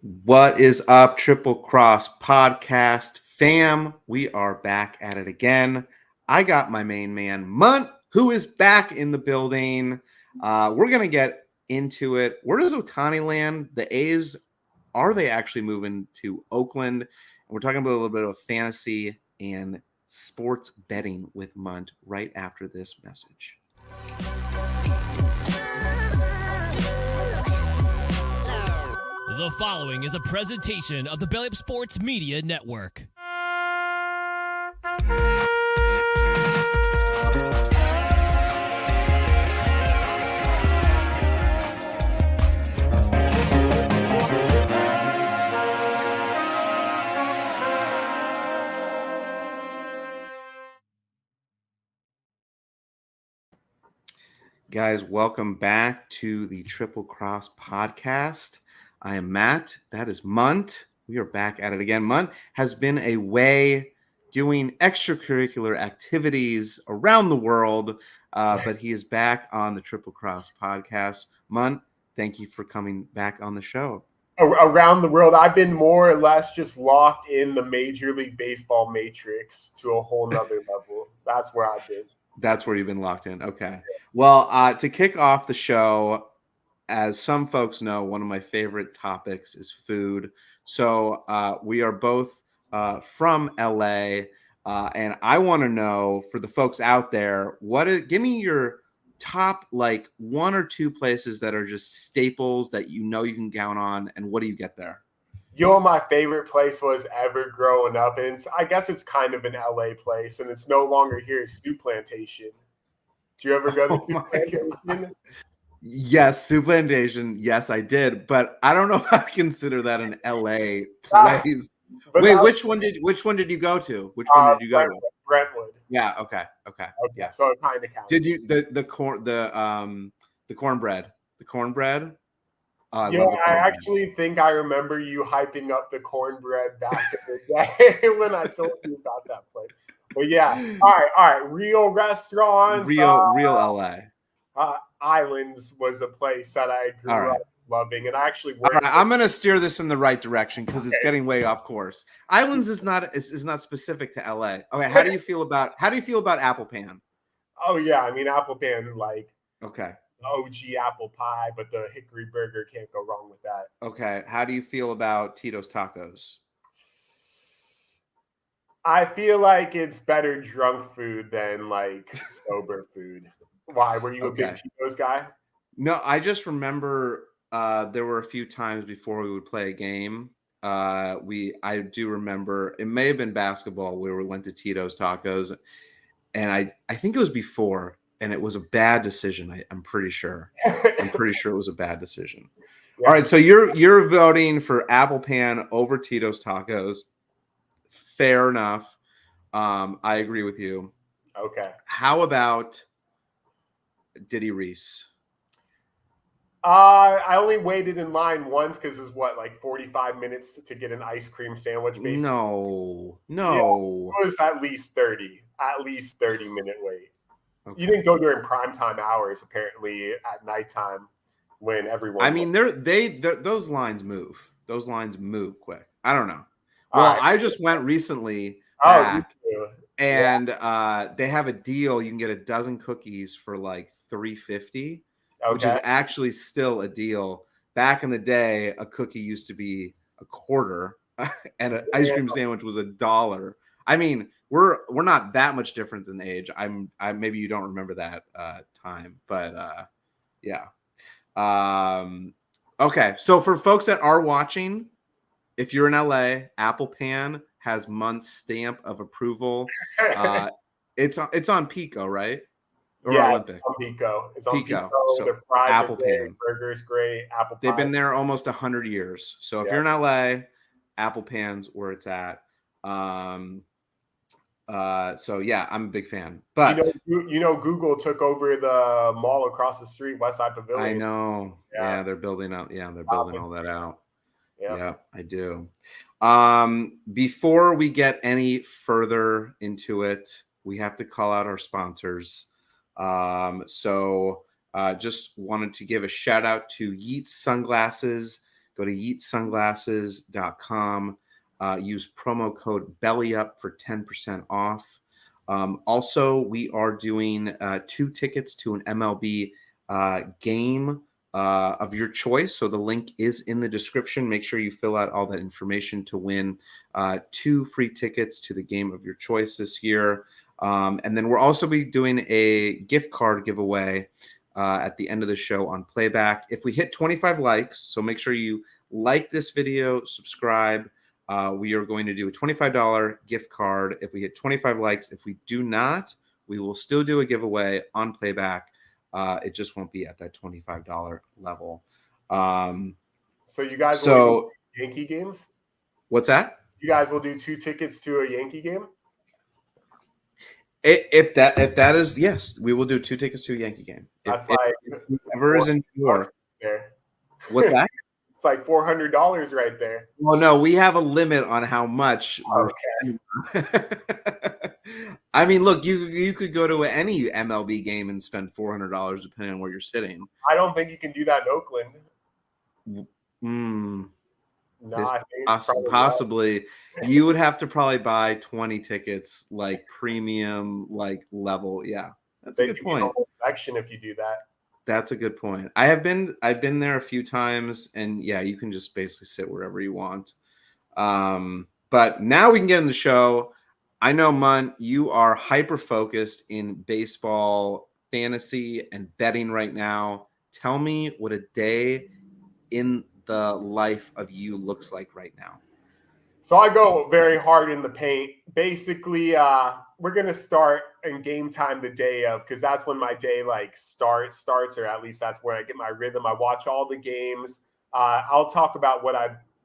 What is up, Triple Cross Podcast fam? We are back at it again. I got my main man, Munt, who is back in the building. We're going to get into it. Where does Ohtani land? The A's, are they actually moving to Oakland? And we're talking about a little bit of fantasy and sports betting with Munt right after this message. The following is a presentation of the Belly Up Sports Media Network. Guys, welcome back to the Triple Cross Podcast. I am Matt. That is Munt. We are back at it again. Munt has been away doing extracurricular activities around the world, but he is back on the Triple Cross Podcast. Munt, thank you for coming back on the show. Around the world, I've been more or less just locked in the Major League Baseball matrix to a whole nother level. That's where I've been. That's where you've been locked in. Okay. Well, to kick off the show, as some folks know, one of my favorite topics is food. So we are both from LA, and I want to know, for the folks out there, give me your top like one or two places that are just staples that you know you can count on, and what do you get there? You know, my favorite place was ever growing up, and I guess it's kind of an LA place, and it's no longer here. Soup Plantation. Did you ever go to Soup Plantation? Yes, Soup Plantation. Yes, I did, but I don't know if I consider that an LA place. Wait, which one did you go to? Which one did you go to? Brentwood. Yeah. Okay. Yeah. So it kind of counts. Did you the cornbread? The cornbread. I actually think I remember you hyping up the cornbread back in the day when I told you about that place. But yeah, all right. Real restaurants. Real LA. Islands was a place that I grew up loving, and I actually worked. All right, I'm going to steer this in the right direction because it's getting way off course. Islands is not specific to LA. Okay, how do you feel about Apple Pan? Oh yeah, I mean Apple Pan, like okay, OG apple pie, but the hickory burger can't go wrong with that. Okay, how do you feel about Tito's Tacos? I feel like it's better drunk food than like sober food. Why? Were you a big Tito's guy? No, I just remember there were a few times before we would play a game. I do remember it may have been basketball where we went to Tito's Tacos, and I think it was before, and it was a bad decision. I'm pretty sure. I'm pretty sure it was a bad decision. Yeah. All right, so you're voting for Apple Pan over Tito's Tacos. Fair enough. I agree with you. Okay. How about Diddy Reese? I only waited in line once because it's like 45 minutes to get an ice cream sandwich. Basically. No. Yeah, it was at least 30-minute wait. Okay. You didn't go during primetime hours, apparently at nighttime when everyone. I mean, those lines move. Those lines move quick. I don't know. Well, I just went recently back, and they have a deal. You can get a dozen cookies for like $3.50, which is actually still a deal. Back in the day, a cookie used to be $0.25, and an ice cream sandwich was $1. I mean, we're not that much different in age. I maybe you don't remember that time, but yeah. Okay, so for folks that are watching, if you're in LA, Apple Pan has Munt's stamp of approval. It's on Pico, right? Or Olympic? It's on Pico. It's on Pico. So the fries Apple are great, Pan. Burger's great. Apple pie. They've been there almost 100 years. So if you're in LA, Apple Pan's where it's at. So yeah, I'm a big fan. But you know, Google took over the mall across the street, Westside Pavilion. I know. Yeah, they're building out. Yeah, they're building all that out. Yeah, I do. Before we get any further into it, we have to call out our sponsors. So just wanted to give a shout out to Yeats Sunglasses. Go to yeatsunglasses.com. Use promo code BELLYUP for 10% off. Also, we are doing 2 tickets to an MLB game of your choice. So the link is in the description. Make sure you fill out all that information to win 2 free tickets to the game of your choice this year. And then we'll also be doing a gift card giveaway at the end of the show on PlayBack. If we hit 25 likes, so make sure you like this video, subscribe. We are going to do a $25 gift card if we hit 25 likes. If we do not, we will still do a giveaway on PlayBack. It just won't be at that $25 level. So you guys will do Yankee games? What's that? You guys will do 2 tickets to a Yankee game? If that is, yes, we will do 2 tickets to a Yankee game. That's if whoever is in New York. What's that? It's like $400 right there. Well, no, we have a limit on how much. Okay. I mean, look, you could go to any MLB game and spend $400 depending on where you're sitting. I don't think you can do that in Oakland. Possibly. You would have to probably buy 20 tickets, like premium, like level. Yeah, that's a good point. Section if you do that. That's a good point. I've been there a few times, and yeah, you can just basically sit wherever you want. But now we can get in the show. I know, Mun, you are hyper focused in baseball, fantasy, and betting right now. Tell me what a day in the life of you looks like right now. So I go very hard in the paint. Basically, we're going to start in game time the day of, because that's when my day like starts, or at least that's where I get my rhythm. I watch all the games. I'll talk about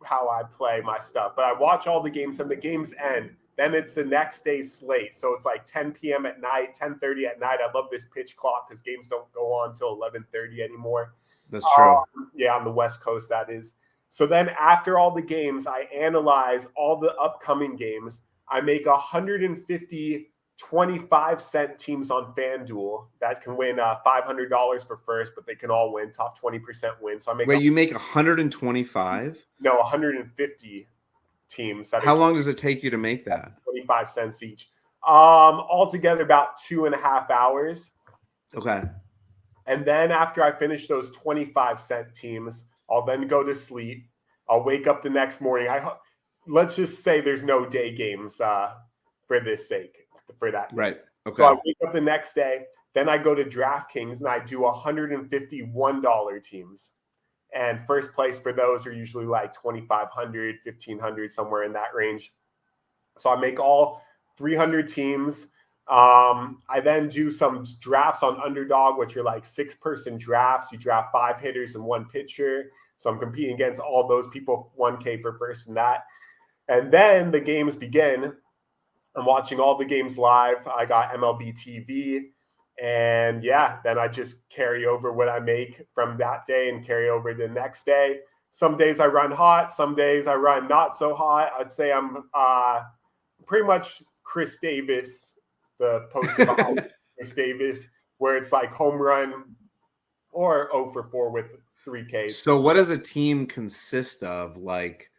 how I play my stuff, but I watch all the games and the games end. Then it's the next day's slate. So it's like 10 p.m. at night, 10:30 at night. I love this pitch clock because games don't go on until 11:30 anymore. That's true. Yeah, on the West Coast, that is. So then after all the games, I analyze all the upcoming games. I make 150 25-cent teams on FanDuel that can win $500 for first, but they can all win. Top 20% win. So I make. Wait, you make 125? No, 150 teams. How long does it take you to make that? 25 cents each. Altogether about 2.5 hours. Okay. And then after I finish those 25-cent teams, I'll then go to sleep. I'll wake up the next morning. Let's just say there's no day games for this sake, for that. Right. Okay. So I wake up the next day. Then I go to DraftKings and I do 150 $1 teams. And first place for those are usually like 2,500, 1,500, somewhere in that range. So I make all 300 teams. I then do some drafts on Underdog, which are like 6-person drafts. You draft 5 hitters and 1 pitcher. So I'm competing against all those people, 1K for first and that. And then the games begin. I'm watching all the games live. I got MLB TV. And yeah, then I just carry over what I make from that day and carry over the next day. Some days I run hot. Some days I run not so hot. I'd say I'm pretty much Chris Davis, the poster behind Chris Davis, where it's like home run or 0 for 4 with 3Ks. So what does a team consist of? Like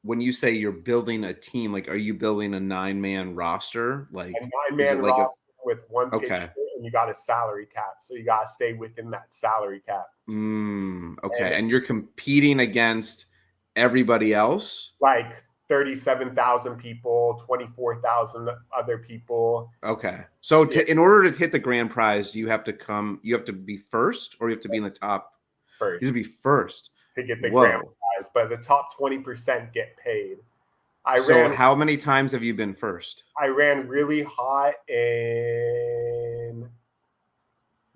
when you say you're building a team, like are you building a 9-man roster? Like a 9-man roster with 1 pitcher, and you got a salary cap. So you got to stay within that salary cap. Okay. And you're competing against everybody else? Like 37,000 people, 24,000 other people. Okay. So in order to hit the grand prize, you have to be first, or you have to be in the top? First. You have to be first. To get the grand prize, but the top 20% get paid. How many times have you been first? I ran really hot in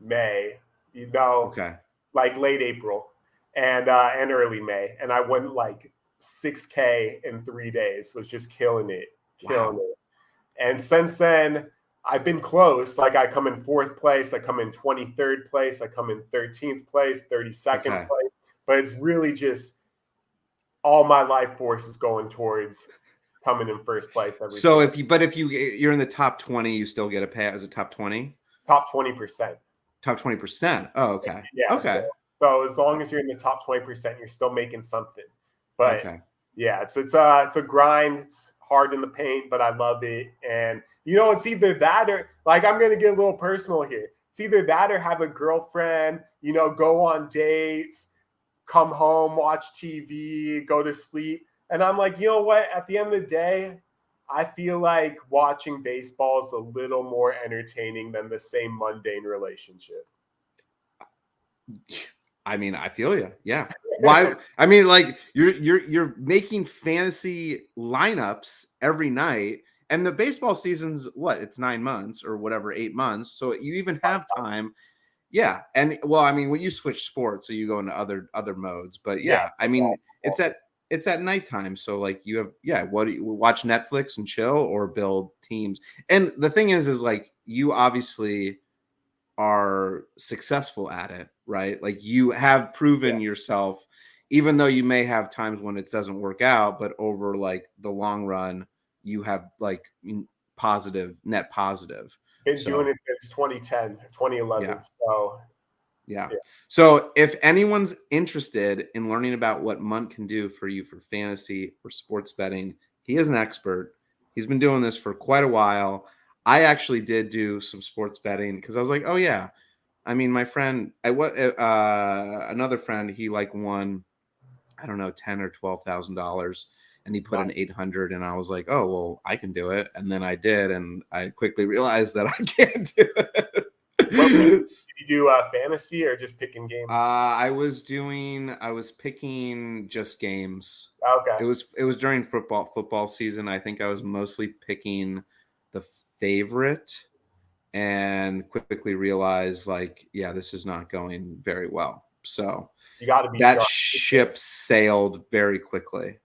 May, okay, like late April and early May. And I went like 6K in 3 days, was just killing it. And since then, I've been close. Like I come in 4th place, I come in 23rd place, I come in 13th place, 32nd place. But it's really just all my life force is going towards coming in first place every So day. if you're in the top 20, you still get a pay as a top 20? Top 20%. Top 20%. Oh, okay. Yeah. Okay. So as long as you're in the top 20%, you're still making something. But okay. yeah, it's a grind. It's hard in the paint, but I love it. And it's either that or, like, I'm gonna get a little personal here. It's either that or have a girlfriend, go on dates, come home, watch TV, go to sleep. And I'm like, you know what? At the end of the day, I feel like watching baseball is a little more entertaining than the same mundane relationship. I mean, I feel you. Yeah. Why? I mean, like you're making fantasy lineups every night, and the baseball season's what? It's 9 months or whatever, 8 months. So you even have time. Yeah. And well, I mean, when you switch sports, so you go into other modes. But yeah, I mean, it's at nighttime. So like you have what do you watch Netflix and chill or build teams? And the thing is like you obviously are successful at it, right? Like you have proven yourself, even though you may have times when it doesn't work out, but over like the long run, you have like net positive. Been doing it since 2010, 2011. Yeah. So yeah. So if anyone's interested in learning about what Munt can do for you for fantasy or sports betting, he is an expert. He's been doing this for quite a while. I actually did do some sports betting because I was like, oh yeah. I mean, my friend, another friend, he like won, I don't know, $10,000 or $12,000, and he put in 800, and I was like, oh well, I can do it, and then I did, and I quickly realized that I can't do it. Did you do fantasy or just picking games? I was picking just games. Okay. It was during football season. I think I was mostly picking the favorite, and quickly realized like, yeah, this is not going very well. So you got to be that sharp. ship sailed very quickly.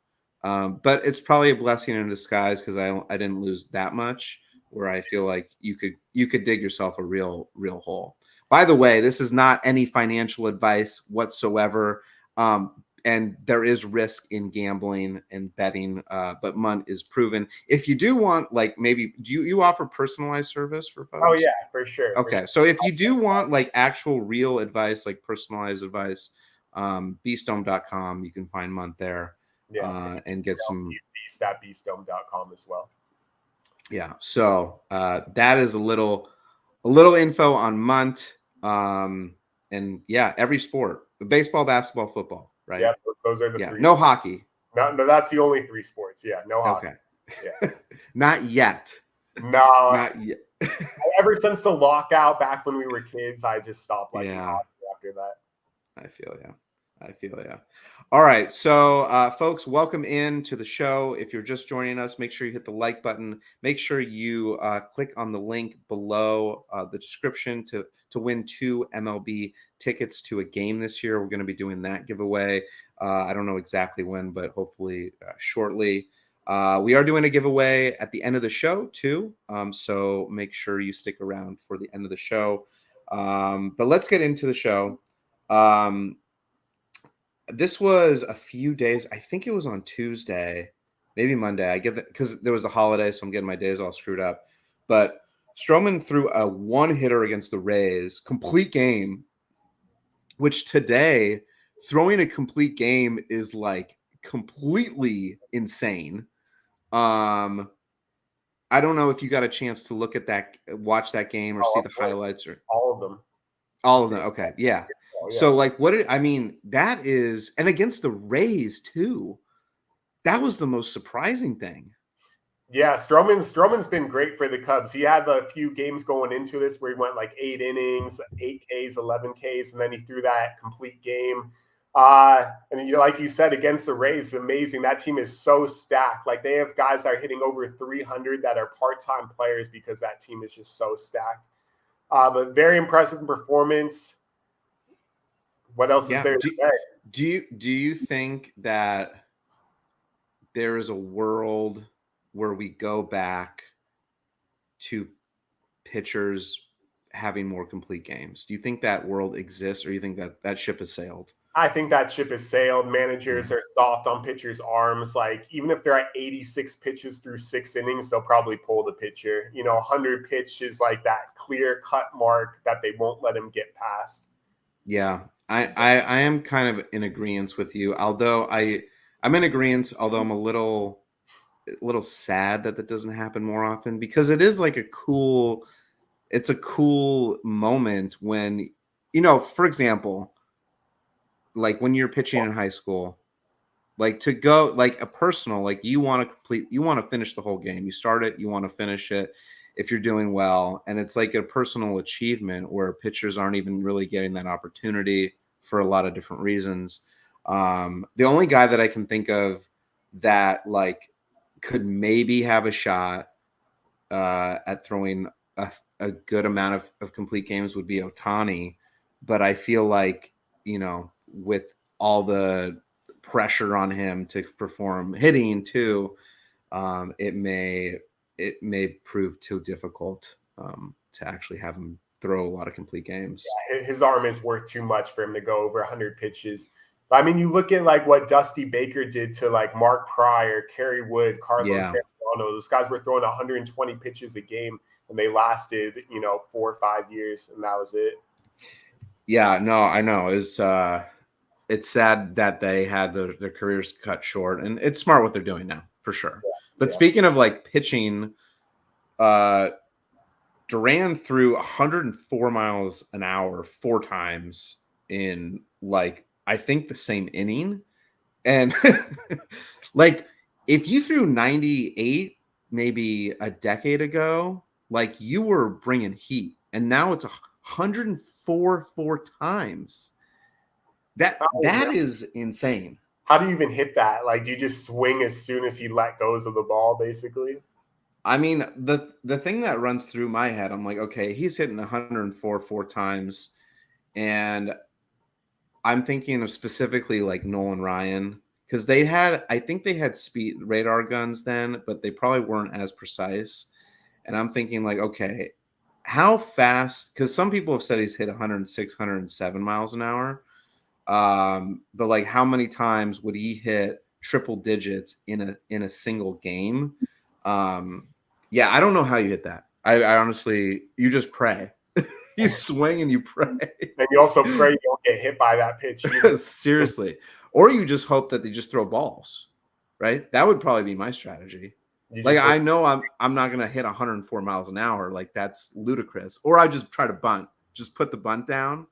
But it's probably a blessing in disguise because I didn't lose that much. Where I feel like you could dig yourself a real hole. By the way, this is not any financial advice whatsoever. And there is risk in gambling and betting, but Munt is proven. If you do want, like, maybe do you offer personalized service for folks? Oh yeah, for sure. Okay, so if you do want like actual real advice, like personalized advice, beastdome.com, you can find Munt there. And get some beast at beastdome.com as well. Yeah, so that is a little info on Munt, and yeah, every sport: baseball, basketball, football, right? Yeah, those are the three. No hockey. No, that's the only 3 sports. Yeah, no hockey. Okay. Yeah. Not yet. No, not yet. Ever since the lockout back when we were kids, I just stopped liking hockey after that. I feel yeah. All right, so folks, welcome in to the show. If you're just joining us, make sure you hit the like button. Make sure you click on the link below the description to win 2 MLB tickets to a game this year. We're going to be doing that giveaway. I don't know exactly when, but hopefully shortly. We are doing a giveaway at the end of the show too, so make sure you stick around for the end of the show. But let's get into the show. This was a few days. I think it was on Tuesday, maybe Monday. I get that because there was a holiday, so I'm getting my days all screwed up. But Stroman threw a 1-hitter against the Rays, complete game, which today throwing a complete game is like completely insane. I don't know if you got a chance to look at that, watch that game, or see the highlights, or all of them. All of them. Okay, yeah. So like that is, and against the Rays too, that was the most surprising thing. Yeah, Stroman's been great for the Cubs. He had a few games going into this where he went like 8 innings, 8 Ks, 11 Ks, and then he threw that complete game. And like you said, against the Rays, amazing. That team is so stacked. Like they have guys that are hitting over 300 that are part-time players because that team is just so stacked. But very impressive performance. What else is there to say? Do you think that there is a world where we go back to pitchers having more complete games? Do you think that world exists, or do you think that ship has sailed? I think that ship has sailed. Managers are soft on pitchers' arms. Like even if they're at 86 pitches through 6 innings, they'll probably pull the pitcher. 100 pitch is like that clear-cut mark that they won't let him get past. Yeah, I am kind of in agreement with you. Although I I'm in agreement, although I'm a little sad that doesn't happen more often, because it is like it's a cool moment when, for example, like when you're pitching in high school, like to go like a personal, like you want to finish the whole game. You start it, you want to finish it if you're doing well. And it's like a personal achievement where pitchers aren't even really getting that opportunity for a lot of different reasons. The only guy that I can think of that like could maybe have a shot at throwing a good amount of complete games would be Ohtani. But I feel like, with all the pressure on him to perform hitting too, it may prove too difficult to actually have him throw a lot of complete games. Yeah, his arm is worth too much for him to go over 100 pitches. But I mean, you look at like what Dusty Baker did to like Mark Pryor, Kerry Wood, Carlos Zambrano. Those guys were throwing 120 pitches a game, and they lasted 4 or 5 years, and that was it. Yeah, no, I know. It's sad that they had their careers cut short, and it's smart what they're doing now for sure. Yeah, but speaking of like pitching, Duran threw 104 miles an hour 4 times in like I think the same inning, and like if you threw 98 maybe a decade ago, like you were bringing heat, and now it's 104 4 times. That is insane. How do you even hit that? Like, do you just swing as soon as he let goes of the ball, basically? I mean, the thing that runs through my head, I'm like, okay, he's hitting 104 4 times, and I'm thinking of specifically like Nolan Ryan, because I think they had speed radar guns then, but they probably weren't as precise. And I'm thinking like, okay, how fast? Because some people have said he's hit 106, 107 miles an hour. But like, how many times would he hit triple digits in a single game? Yeah, I don't know how you hit that. I honestly, you just pray. You swing and you pray. And you also pray you don't get hit by that pitch. Seriously. Or you just hope that they just throw balls, right? That would probably be my strategy. Like, I know I'm not going to hit 104 miles an hour. Like, that's ludicrous. Or I just try to bunt. Just put the bunt down.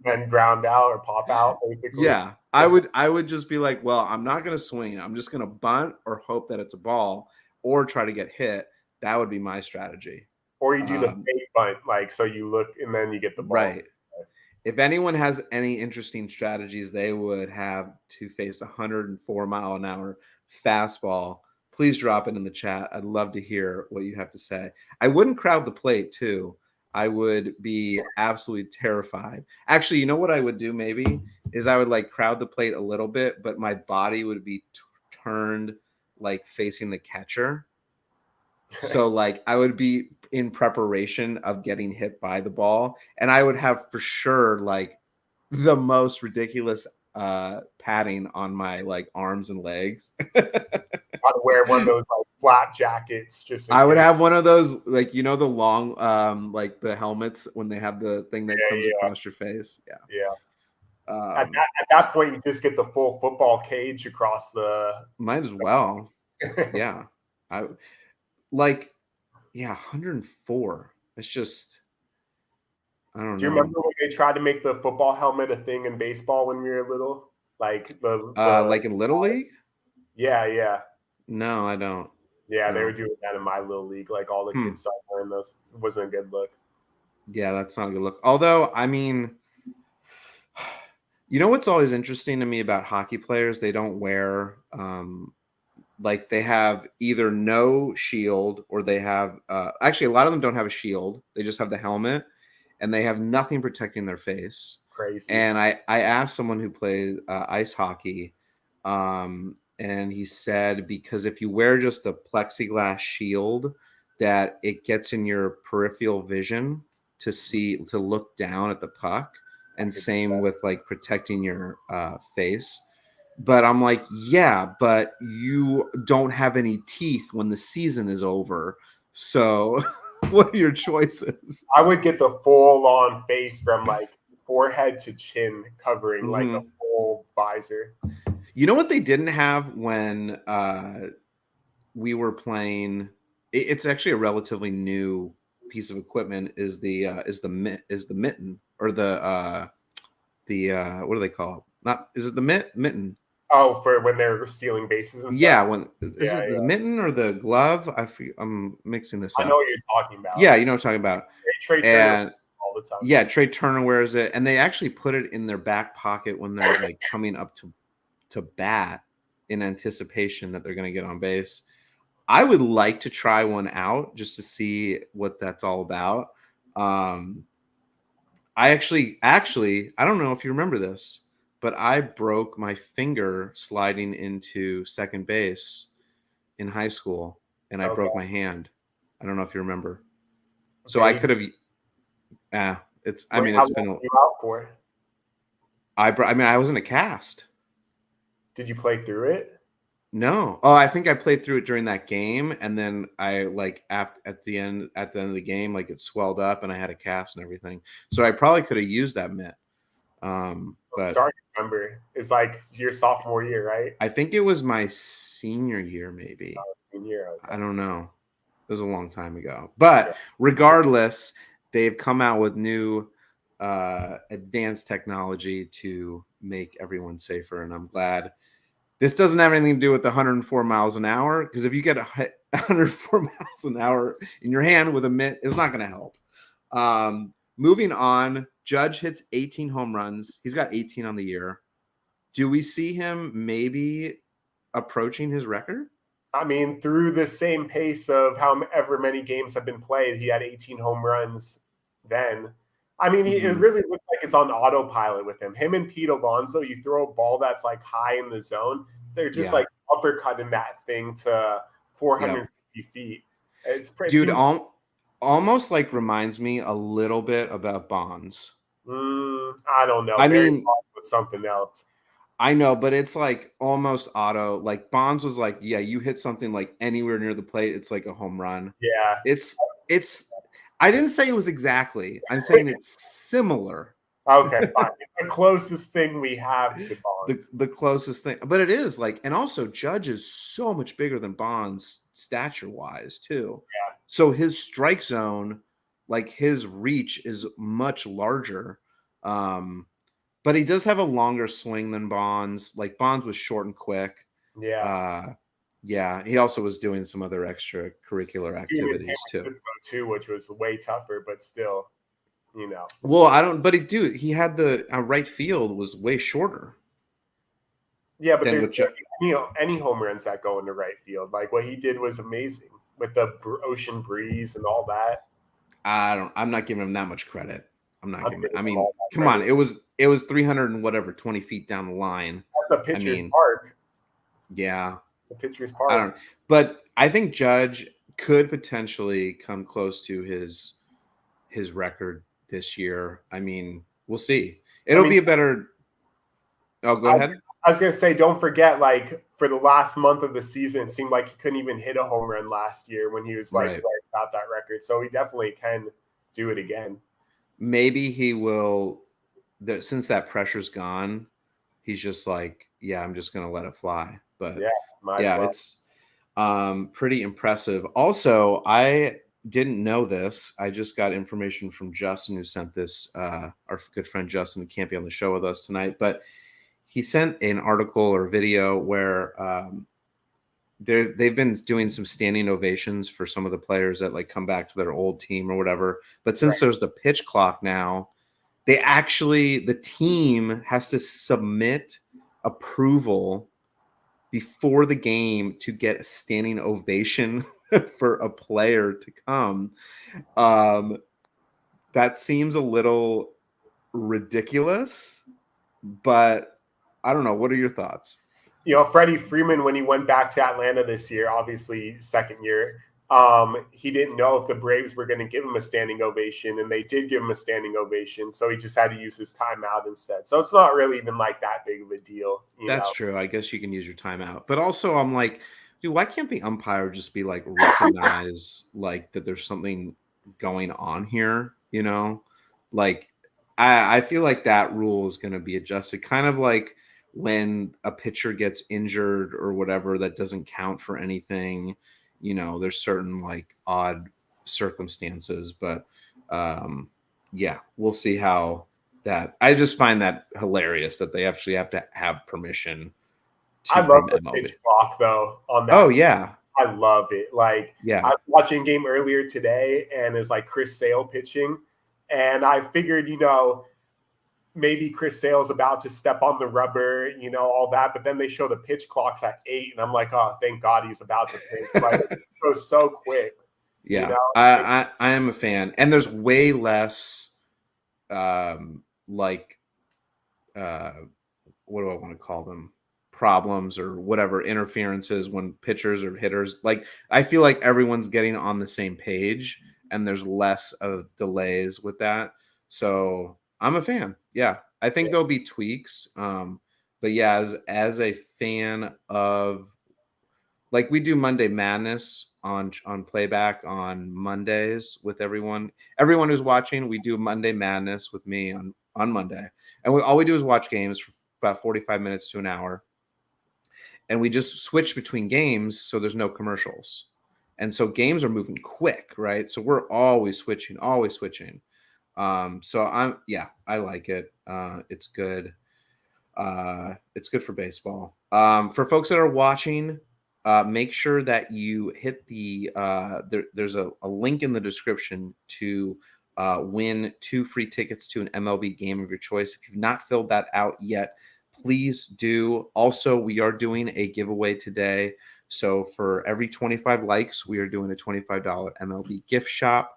And ground out or pop out, basically. Yeah. I would just be like, well, I'm not going to swing. I'm just going to bunt or hope that it's a ball or try to get hit. That would be my strategy. Or you do the fake bunt, like, so you look and then you get the ball. Right. If anyone has any interesting strategies they would have to face 104 mile an hour fastball, please drop it in the chat. I'd love to hear what you have to say. I wouldn't crowd the plate too. I would be absolutely terrified. Actually, you know what I would do maybe is I would like crowd the plate a little bit, but my body would be turned like facing the catcher. So like I would be in preparation of getting hit by the ball, and I would have for sure like the most ridiculous padding on my like arms and legs. I'd wear one of those like flat jackets. I would have one of those, like, the long like the helmets when they have the thing that comes across your face. At that point you just get the full football cage across the might as well. Yeah. 104. It's just, I don't know. Do you remember when they tried to make the football helmet a thing in baseball when we were little? Like like in Little League? Yeah. No, I don't. Yeah, they were doing that in my little league. Like all the kids started wearing those. It wasn't a good look. Yeah, that's not a good look. Although, I mean, what's always interesting to me about hockey players? They don't wear like they have either no shield or they have actually a lot of them don't have a shield. They just have the helmet and they have nothing protecting their face. Crazy. And I asked someone who played ice hockey, and he said because if you wear just a plexiglass shield, that it gets in your peripheral vision to look down at the puck, and same with like protecting your face. But I'm like, yeah, but you don't have any teeth when the season is over. So what are your choices? I would get the full-on face from like forehead to chin covering, like a full visor. You know what they didn't have when we were playing? It's actually a relatively new piece of equipment. Is the mitten or the what do they call it? Not is it the mitten? Oh, for when they're stealing bases and Yeah, stuff. is it the mitten or the glove? I'm mixing this up. I know what you're talking about. Yeah, you know what I'm talking about. Trey Turner all the time. Yeah, Trey Turner wears it, and they actually put it in their back pocket when they're like coming up to bat in anticipation that they're going to get on base. I would like to try one out just to see what that's all about. I actually, I don't know if you remember this, but I broke my finger sliding into second base in high school, and I broke my hand. I don't know if you remember. So I could have. It's. I mean, it's been. You out for? I mean, I was in a cast. Did you play through it? No. Oh, I think I played through it during that game, and then I like at the end of the game, like it swelled up, and I had a cast and everything. So I probably could have used that mitt. But I'm sorry to remember. It's like your sophomore year, right? I think it was my senior year, maybe. Senior, okay. I don't know. It was a long time ago. But regardless, they've come out with new advanced technology to make everyone safer, and I'm glad. This doesn't have anything to do with the 104 miles an hour, because if you get 104 miles an hour in your hand with a mitt, it's not going to help. Moving on, Judge hits 18 home runs. He's got 18 on the year. Do we see him maybe approaching his record? I mean, through the same pace of however many games have been played, he had 18 home runs then. I mean, it really looks like it's on autopilot with him. Him and Pete Alonso, you throw a ball that's like high in the zone, they're just like uppercutting that thing to 450 feet. It's pretty. Dude, almost like reminds me a little bit about Bonds. I don't know. I mean, Bonds was something else. I know, but it's like almost auto. Like Bonds was like, yeah, you hit something like anywhere near the plate, it's like a home run. Yeah. It's I didn't say it was exactly. I'm saying it's similar. Okay, fine. It's the closest thing we have to Bonds. The closest thing. But it is like, and also Judge is so much bigger than Bonds stature-wise, too. Yeah. So his strike zone, like his reach is much larger. But he does have a longer swing than Bonds. Like Bonds was short and quick. Yeah. Yeah. He also was doing some other extracurricular activities too, which was way tougher, but still, you know. Well, but he had the right field was way shorter. Yeah, but there's any home runs that go into right field. Like what he did was amazing with the ocean breeze and all that. I'm not giving him that much credit. I'm not giving. I mean, come on. It was 300 and whatever 20 feet down the line. That's a pitcher's park. Yeah. The pitcher's park. I don't know. But I think Judge could potentially come close to his record this year. I mean, we'll see. It'll be a better. Oh, go ahead. I was going to say, don't forget, like, for the last month of the season, it seemed like he couldn't even hit a home run last year when he was, like, right about that record. So he definitely can do it again. Maybe he will, since that pressure's gone, he's just like, yeah, I'm just going to let it fly. But, it's pretty impressive. Also, I didn't know this. I just got information from Justin, who sent this, our good friend Justin, who can't be on the show with us tonight, but he sent an article or video where they've been doing some standing ovations for some of the players that like come back to their old team or whatever. But since there's the pitch clock now, the team has to submit approval before the game to get a standing ovation for a player to come. That seems a little ridiculous, but I don't know. What are your thoughts? You know, Freddie Freeman, when he went back to Atlanta this year, obviously second year, he didn't know if the Braves were going to give him a standing ovation, and they did give him a standing ovation. So he just had to use his timeout instead. So it's not really even like that big of a deal. That's true. I guess you can use your timeout. But also I'm like, dude, why can't the umpire just be like recognize like that there's something going on here? You know, like I feel like that rule is going to be adjusted, kind of like when a pitcher gets injured or whatever, that doesn't count for anything. There's certain like odd circumstances, but yeah, we'll see how that. I just find that hilarious that they actually have to have permission I love from the MLB. pitch clock though on that. Oh yeah, I love it. Like, yeah, I was watching a game earlier today, and it's like Chris Sale pitching, and I figured, maybe Chris Sale's about to step on the rubber, all that, but then they show the pitch clocks at 8, and I'm like, oh, thank God he's about to pitch. Like, it goes so quick. Yeah, I am a fan, and there's way less, like, what do I want to call them? Problems or whatever, interferences when pitchers or hitters. Like, I feel like everyone's getting on the same page, and there's less of delays with that. So I'm a fan. Yeah, I think there'll be tweaks. But yeah, as a fan of, like, we do Monday Madness on PlayBack on Mondays with everyone who's watching. We do Monday Madness with me on Monday, and all we do is watch games for about 45 minutes to an hour, and we just switch between games so there's no commercials, and so games are moving quick, right? So we're always switching. So I like it. It's good. It's good for baseball. For folks that are watching, make sure that you hit the there's a link in the description to win 2 free tickets to an MLB game of your choice. If you've not filled that out yet, please do. Also, we are doing a giveaway today. So for every 25 likes, we are doing a $25 MLB gift shop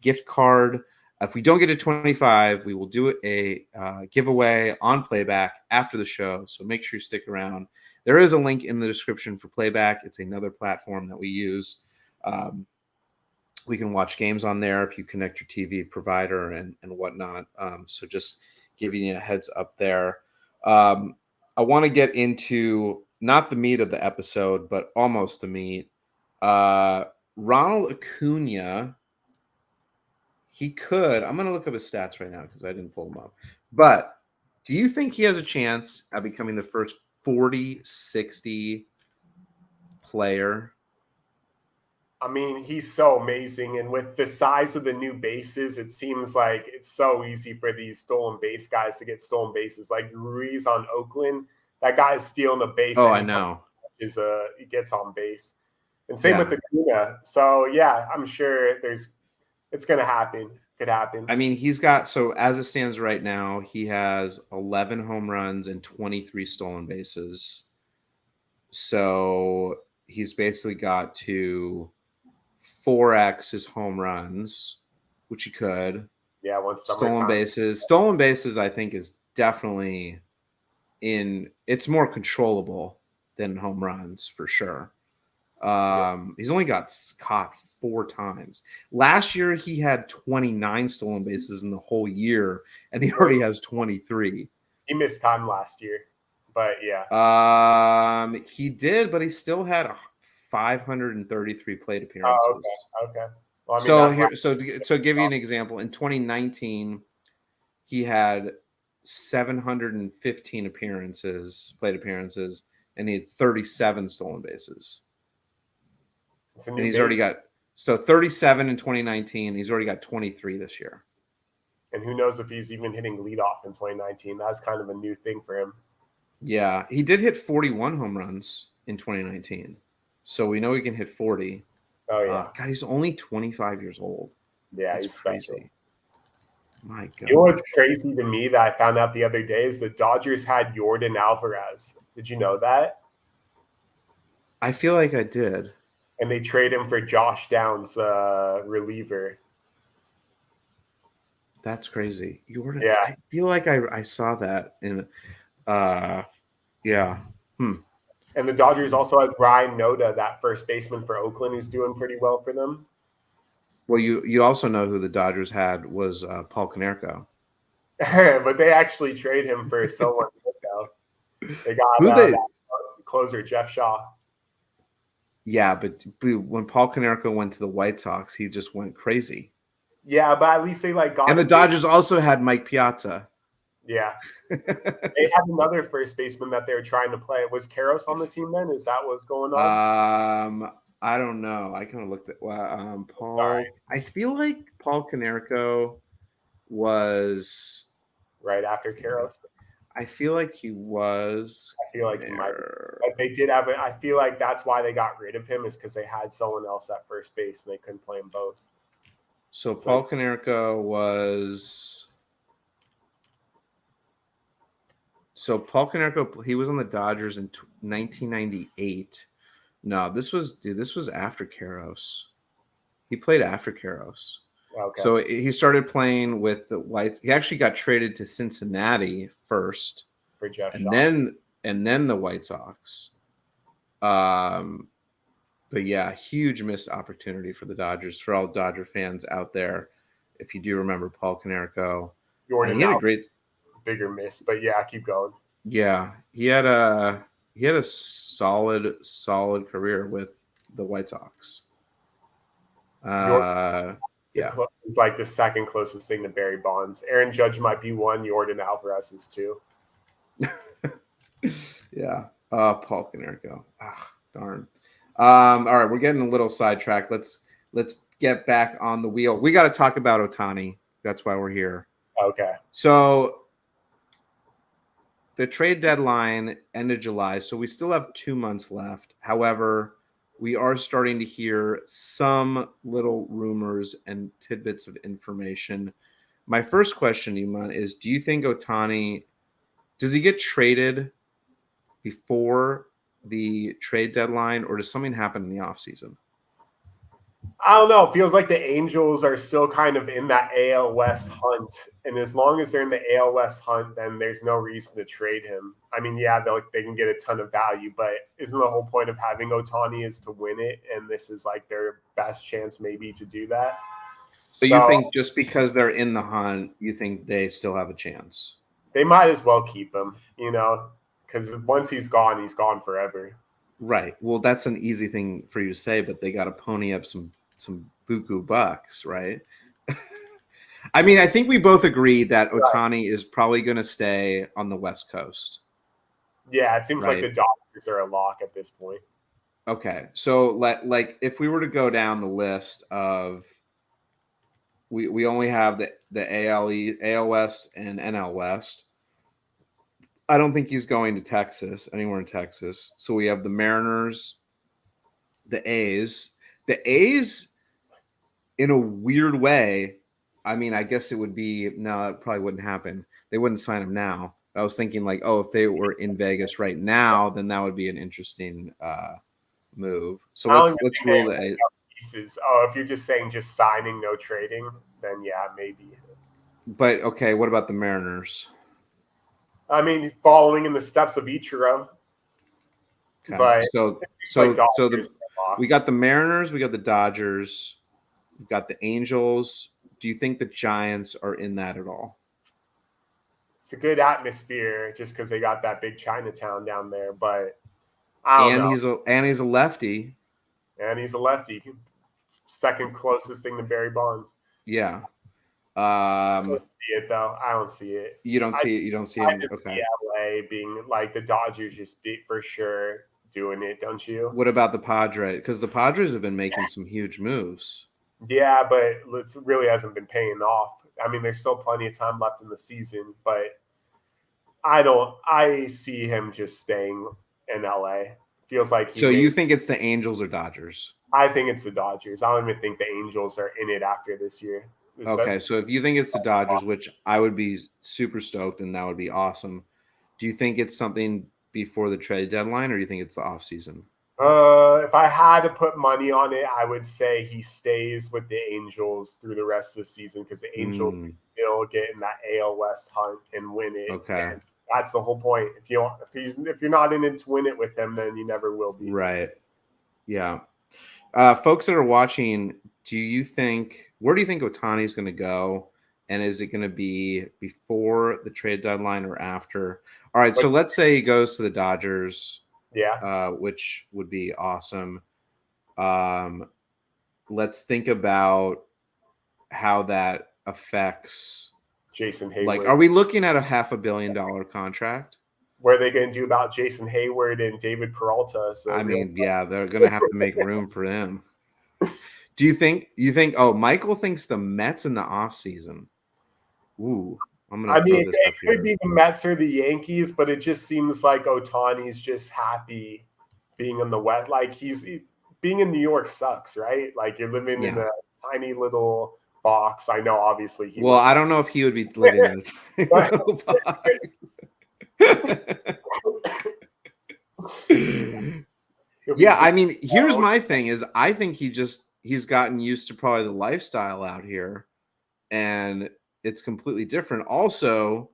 gift card. If we don't get to 25, we will do a giveaway on PlayBack after the show. So make sure you stick around. There is a link in the description for PlayBack. It's another platform that we use. We can watch games on there if you connect your TV provider and whatnot. So just giving you a heads up there. I want to get into not the meat of the episode, but almost the meat. Ronald Acuna. He could. I'm going to look up his stats right now because I didn't pull them up. But do you think he has a chance at becoming the first 40-60 player? I mean, he's so amazing. And with the size of the new bases, it seems like it's so easy for these stolen base guys to get stolen bases. Like Ruiz on Oakland, that guy is stealing a base. Oh, I know. He gets on base. And same with Acuna. So, yeah, I'm sure it's going to happen. Could happen. I mean, he's got, so as it stands right now, he has 11 home runs and 23 stolen bases. So he's basically got to 4x his home runs, which he could. Yeah, once stolen bases. Stolen bases, I think, is definitely it's more controllable than home runs for sure. He's only got caught 4 times. Last year, he had 29 stolen bases in the whole year, and he already has 23. He missed time last year, but yeah. He did, but he still had 533 plate appearances. Oh, okay. Well, I mean, so give you an example. In 2019, he had 715 plate appearances, and he had 37 stolen bases. And he's already got 37 in 2019. He's already got 23 this year. And who knows if he's even hitting leadoff in 2019. That's kind of a new thing for him. Yeah, he did hit 41 home runs in 2019. So we know he can hit 40. Oh, yeah. God, he's only 25 years old. Yeah, That's he's crazy. special. My God. You know what's crazy to me that I found out the other day is the Dodgers had Yordan Alvarez. Did you know that? I feel like I did. And they trade him for Josh Downs, reliever. That's crazy. Yordan. Yeah. I feel like I saw that in yeah. And the Dodgers also had Ryan Noda, that first baseman for Oakland, who's doing pretty well for them. Well, you also know who the Dodgers had was Paul Konerko. But they actually trade him for someone good, though. They got closer Jeff Shaw. Yeah, but when Paul Konerko went to the White Sox, he just went crazy. Yeah, but at least they got. And the Dodgers also had Mike Piazza. Yeah. They had another first baseman that they were trying to play. Was Karros on the team then? Is that what's going on? I don't know. I kind of looked at Paul. Sorry. I feel like Paul Konerko was right after Karros. I feel like he was. I feel like he might be. But they did have it. I feel like that's why they got rid of him, is because they had someone else at first base and they couldn't play them both. So Paul Konerko was. So Paul Konerko, he was on the Dodgers in 1998. No, this was after Karros. He played after Karros. Okay. So he started playing with the Whites. He actually got traded to Cincinnati first, for Jeff and Shaw. then the White Sox. But yeah, huge missed opportunity for the Dodgers. For all Dodger fans out there, if you do remember Paul Konerko, he had a great bigger miss. But yeah, keep going. Yeah, he had a solid career with the White Sox. Yeah, it's like the second closest thing to Barry Bonds. Aaron Judge might be one. Yordan Alvarez is two. Yeah. Paul Konerko. Darn. All right, we're getting a little sidetracked. Let's get back on the wheel. We got to talk about Ohtani. That's why we're here. Okay. So the trade deadline ended July, so we still have 2 months left. However, we are starting to hear some little rumors and tidbits of information. My first question, Iman, is do you think Ohtani, does he get traded before the trade deadline, or does something happen in the offseason? I don't know. It feels like the Angels are still kind of in that AL West hunt. And as long as they're in the AL West hunt, then there's no reason to trade him. I mean, yeah, they can get a ton of value, but isn't the whole point of having Ohtani is to win it? And this is like their best chance maybe to do that. So you think just because they're in the hunt, you think they still have a chance? They might as well keep him, because once he's gone forever. Right. Well, that's an easy thing for you to say, but they got to pony up some buku bucks, right? I mean, I think we both agree that Ohtani is probably going to stay on the West Coast. Yeah, it seems like the Dodgers are a lock at this point. Okay, so like if we were to go down the list of, we only have the AL West and NL West. I don't think he's going to Texas, anywhere in Texas. So we have the Mariners, the A's. The A's, in a weird way, I mean, I guess it would be, no, it probably wouldn't happen. They wouldn't sign him now. I was thinking like, oh, if they were in Vegas right now, then that would be an interesting move. So let's rule the A's. If you're just saying just signing, no trading, then yeah, maybe. But okay, what about the Mariners? I mean, following in the steps of Ichiro. Okay. But we got the Mariners, we got the Dodgers, we've got the Angels. Do you think the Giants are in that at all? It's a good atmosphere just because they got that big Chinatown down there, but I don't know. He's a lefty. And he's a lefty. Second closest thing to Barry Bonds. Yeah. I don't see it though. I don't see it. You don't see it. You don't see it. Okay. LA being like the Dodgers just be for sure doing it, don't you? What about the Padres? Because the Padres have been making some huge moves. Yeah, but it really hasn't been paying off. I mean, there's still plenty of time left in the season, but I see him just staying in LA. Feels like you think it's the Angels or Dodgers? I think it's the Dodgers. I don't even think the Angels are in it after this year. Okay, so if you think it's the Dodgers, which I would be super stoked and that would be awesome, do you think it's something before the trade deadline, or do you think it's the offseason? If I had to put money on it, I would say he stays with the Angels through the rest of the season because the Angels can still get in that AL West hunt and win it. Okay. And that's the whole point. If you're not in it to win it with him, then you never will be. Right. Yeah. Folks that are watching, where do you think Ohtani is going to go? And is it going to be before the trade deadline or after? All right. So let's say he goes to the Dodgers. Yeah. Which would be awesome. Let's think about how that affects Jason Hayward. Like, are we looking at a $500 million contract? What are they going to do about Jason Hayward and David Peralta? So I mean, yeah, they're going to have to make room for them. Do you think? Oh, Michael thinks the Mets in the offseason. Ooh, I'm going to throw this up here. It could be the Mets or the Yankees, but it just seems like Ohtani's just happy being in the West. Like being in New York sucks, right? Like you're living in a tiny little box. I know, obviously. I don't know if he would be living in a tiny little box. Yeah, I mean, here's my thing is I think he's gotten used to probably the lifestyle out here, and it's completely different. Also,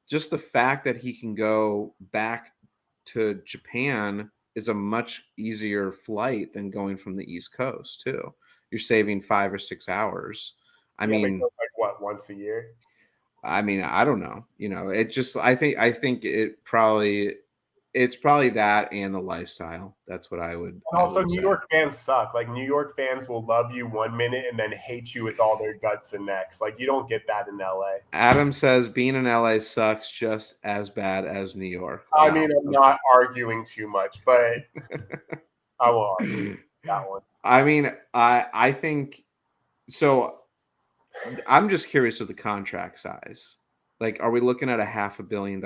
just the fact that he can go back to Japan is a much easier flight than going from the East Coast too. You're saving 5 or 6 hours. I mean, like what, once a year? I mean, I don't know. It just I think it's probably that and the lifestyle. That's what I would. And also, New York fans suck. Like New York fans will love you 1 minute and then hate you with all their guts the next. Like you don't get that in LA. Adam says being in LA sucks just as bad as New York. Wow. I mean, I'm not arguing too much, but I will argue that one. I mean, I think so. I'm just curious of the contract size. Like, are we looking at a $500 million?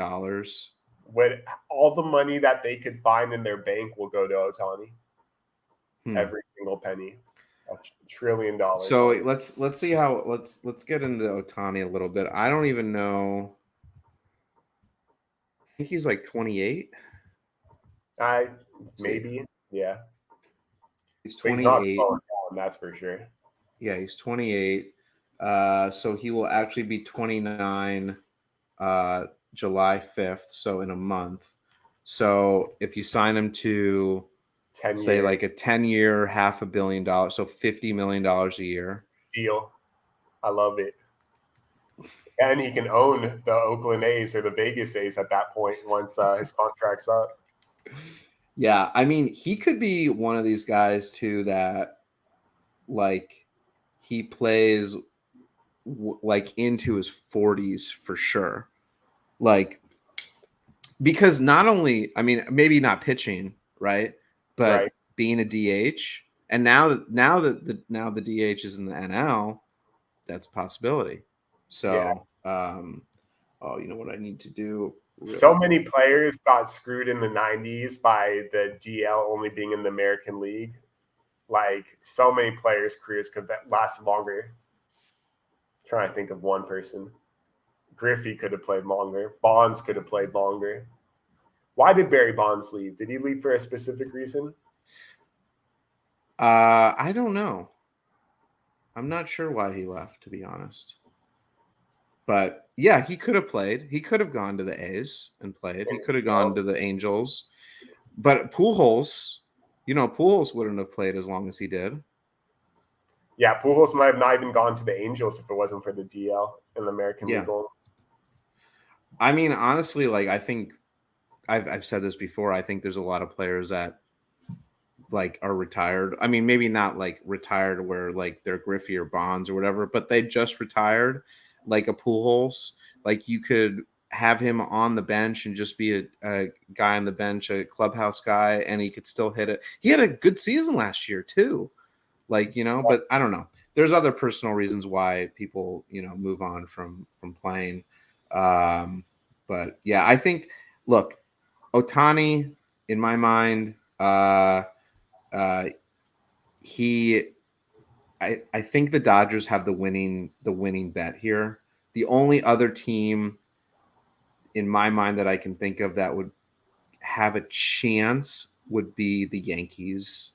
With all the money that they could find in their bank will go to Ohtani. Every single penny. $1 trillion. So let's see how let's get into Ohtani a little bit. I don't even know. I think he's like 28. Maybe. Yeah. He's 28. He's not slowing down, that's for sure. Yeah, he's 28. So he will actually be 29 July 5th, so in a month. So if you sign him to say like a 10-year, $500 million, so $50 million a year. Deal. I love it. And he can own the Oakland A's or the Vegas A's at that point once his contract's up. Yeah, I mean, he could be one of these guys too that like he plays like into his 40s for sure. Like, because not only, I mean, maybe not pitching, right? But being a DH, and now the DH is in the NL, that's a possibility. So, you know what I need to do? Really. So many players got screwed in the 90s by the DL only being in the American League. Like, so many players' careers could last longer. I'm trying to think of one person. Griffey could have played longer. Bonds could have played longer. Why did Barry Bonds leave? Did he leave for a specific reason? I don't know. I'm not sure why he left, to be honest. But yeah, he could have played. He could have gone to the A's and played. He could have gone to the Angels. But Pujols, Pujols wouldn't have played as long as he did. Yeah, Pujols might have not even gone to the Angels if it wasn't for the DL in the American League. I mean, honestly, like I think I've said this before. I think there's a lot of players that like are retired. I mean, maybe not like retired where like they're Griffey or Bonds or whatever, but they just retired, like a Pujols. Like you could have him on the bench and just be a guy on the bench, a clubhouse guy, and he could still hit it. He had a good season last year too. Like, but I don't know. There's other personal reasons why people, move on from playing. But yeah, I think, look, Ohtani, in my mind, I think the Dodgers have the winning bet here. The only other team in my mind that I can think of that would have a chance would be the Yankees,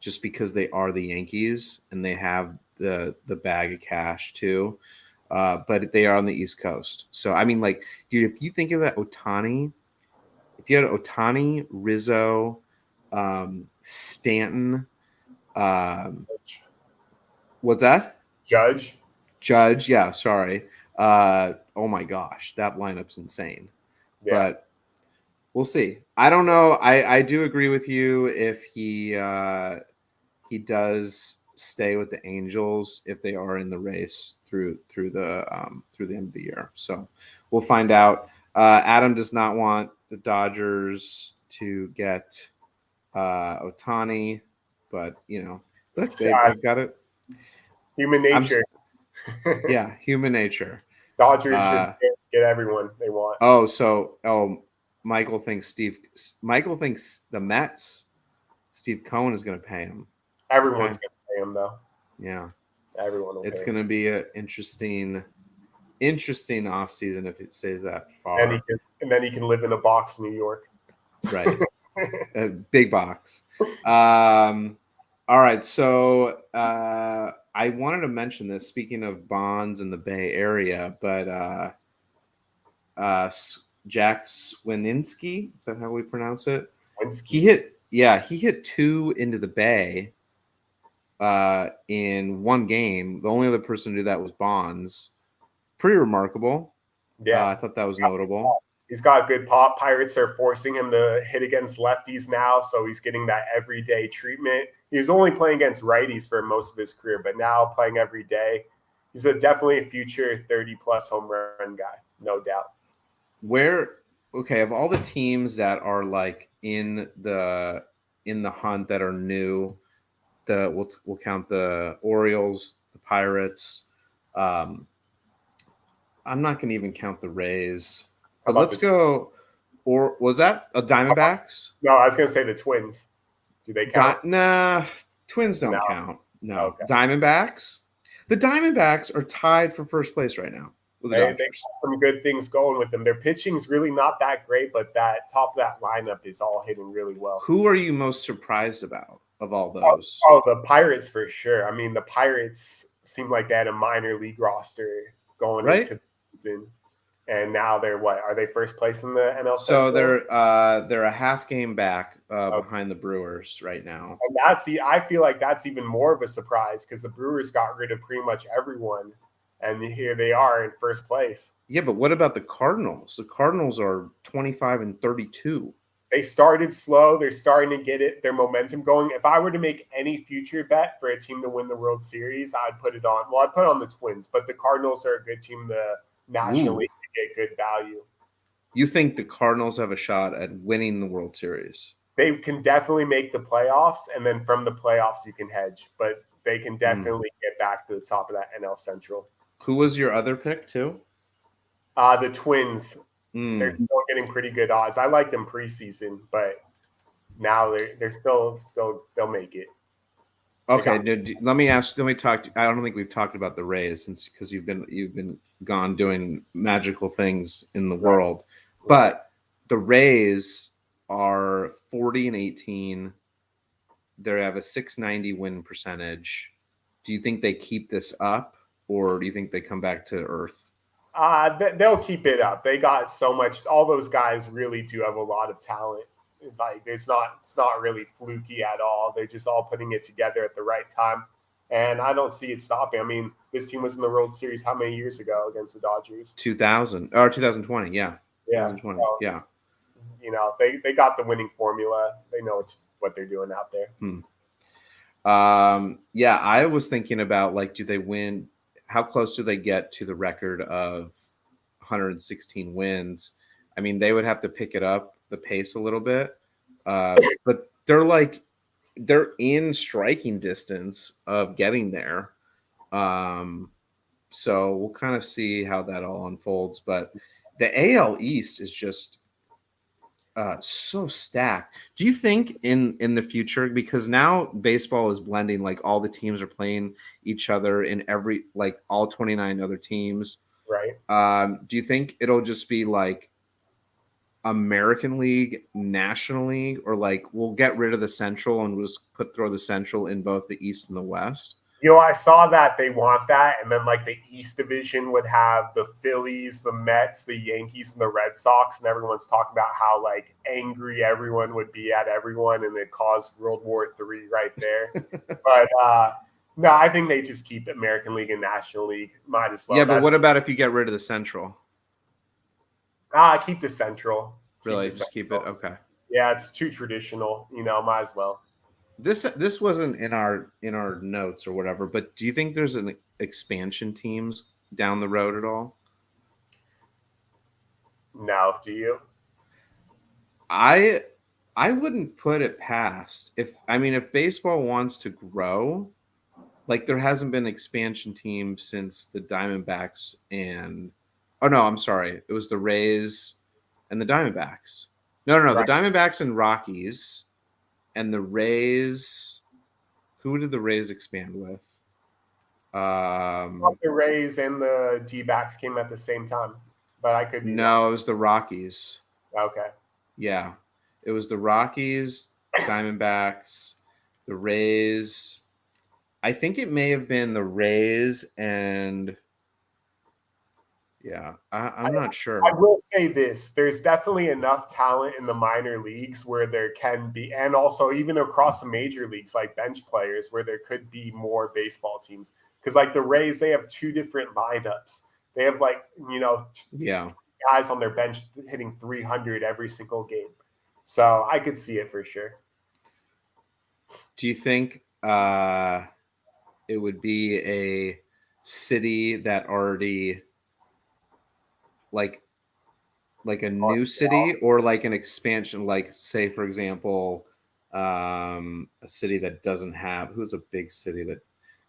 just because they are the Yankees and they have the bag of cash too. But they are on the East Coast. So, I mean, like, dude, if you think about Ohtani, if you had Ohtani, Rizzo, Stanton, what's that? Judge, yeah, sorry. Oh my gosh, that lineup's insane. Yeah. But we'll see. I don't know. I do agree with you if he does stay with the Angels if they are in the race through the end of the year. So we'll find out. Adam does not want the Dodgers to get Ohtani, but look, they've got it. Human nature. Yeah, human nature. Dodgers just get everyone they want. Michael thinks the Mets, Steve Cohen is going to pay him. Everyone's going to pay him, though. Yeah. Everyone will It's pay going to be an interesting offseason if it stays that far. And then he can live in a box in New York. Right. A big box. All right. So I wanted to mention this, speaking of bonds in the Bay Area, but Jack Swinensky, is that how we pronounce it? He hit 2 into the Bay in one game. The only other person to do that was Bonds. Pretty remarkable. Yeah. I thought that was notable. He's got good pop. Pirates are forcing him to hit against lefties now, so he's getting that everyday treatment. He was only playing against righties for most of his career, but now playing every day. He's definitely a future 30-plus home run guy, no doubt. Of all the teams that are like in the hunt that are new, we'll count the Orioles, the Pirates. I'm not going to even count the Rays. But let's go. Or was that a Diamondbacks? No, I was going to say the Twins. Do they count? Nah, Twins don't count. No. Okay. Diamondbacks. The Diamondbacks are tied for first place right now with the Dodgers. They got some good things going with them. Their pitching's really not that great, but that top of that lineup is all hitting really well. Who are you most surprised about of all those? The Pirates for sure. I mean, the Pirates seem like they had a minor league roster going into the season. And now they're what? Are they first place in the NL Central? So they're a half game back behind the Brewers right now. And I feel like that's even more of a surprise because the Brewers got rid of pretty much everyone, and here they are in first place. Yeah, but what about the Cardinals? The Cardinals are 25-32. They started slow. They're starting to get their momentum going. If I were to make any future bet for a team to win the World Series, I'd put it on. Well, I'd put it on the Twins, but the Cardinals are a good team to nationally get good value. You think the Cardinals have a shot at winning the World Series? They can definitely make the playoffs, and then from the playoffs you can hedge, but they can definitely get back to the top of that NL Central. Who was your other pick too? The Twins. They're still getting pretty good odds. I liked them preseason, but now they're still they'll make it. Okay, let me talk. I don't think we've talked about the Rays because you've been gone doing magical things in the world. But the Rays are 40-18. They have a .690 win percentage. Do you think they keep this up, or do you think they come back to earth? They'll keep it up. They got so much. All those guys really do have a lot of talent. Like it's not really fluky at all. They're just all putting it together at the right time, and I don't see it stopping. I mean, this team was in the World Series how many years ago against the Dodgers? 2020, yeah. 2020, so, yeah. They got the winning formula. They know what they're doing out there. Yeah, I was thinking about do they win? How close do they get to the record of 116 wins? I mean, they would have to pick it up the pace a little bit, but they're in striking distance of getting there. So we'll kind of see how that all unfolds. But the AL East is just so stacked. Do you think in the future, because now baseball is blending, all the teams are playing each other in every all 29 other teams, right? Do you think it'll just be American League, National League, or we'll get rid of the Central and we'll just throw the Central in both the East and the West? I saw that they want that, and then the East Division would have the Phillies, the Mets, the Yankees, and the Red Sox, and everyone's talking about how angry everyone would be at everyone, and it caused World War III right there. But no, I think they just keep American League and National League. Might as well. Yeah, but what about if you get rid of the Central? Keep the Central. Keep it? Okay. Yeah, it's too traditional. Might as well. This wasn't in our notes or whatever, but do you think there's an expansion teams down the road at all? No, do you? I wouldn't put it past if baseball wants to grow, like there hasn't been expansion team since the Diamondbacks and oh no, I'm sorry. It was the Rays and the Diamondbacks. No, the Right. Diamondbacks and Rockies and the Rays. Who did the Rays expand with? The Rays and the D-backs came at the same time, but I could be No, wrong. it was the Rockies. Okay. Yeah. It was the Rockies, Diamondbacks, the Rays. I think it may have been the Rays and yeah, I'm not sure. I will say this. There's definitely enough talent in the minor leagues where there can be, and also even across the major leagues, like bench players, where there could be more baseball teams. Because like the Rays, they have two different lineups. They have Yeah. guys on their bench hitting 300 every single game. So I could see it for sure. Do you think it would be a city that already like a new city or like an expansion, like say for example a city that doesn't have who's a big city that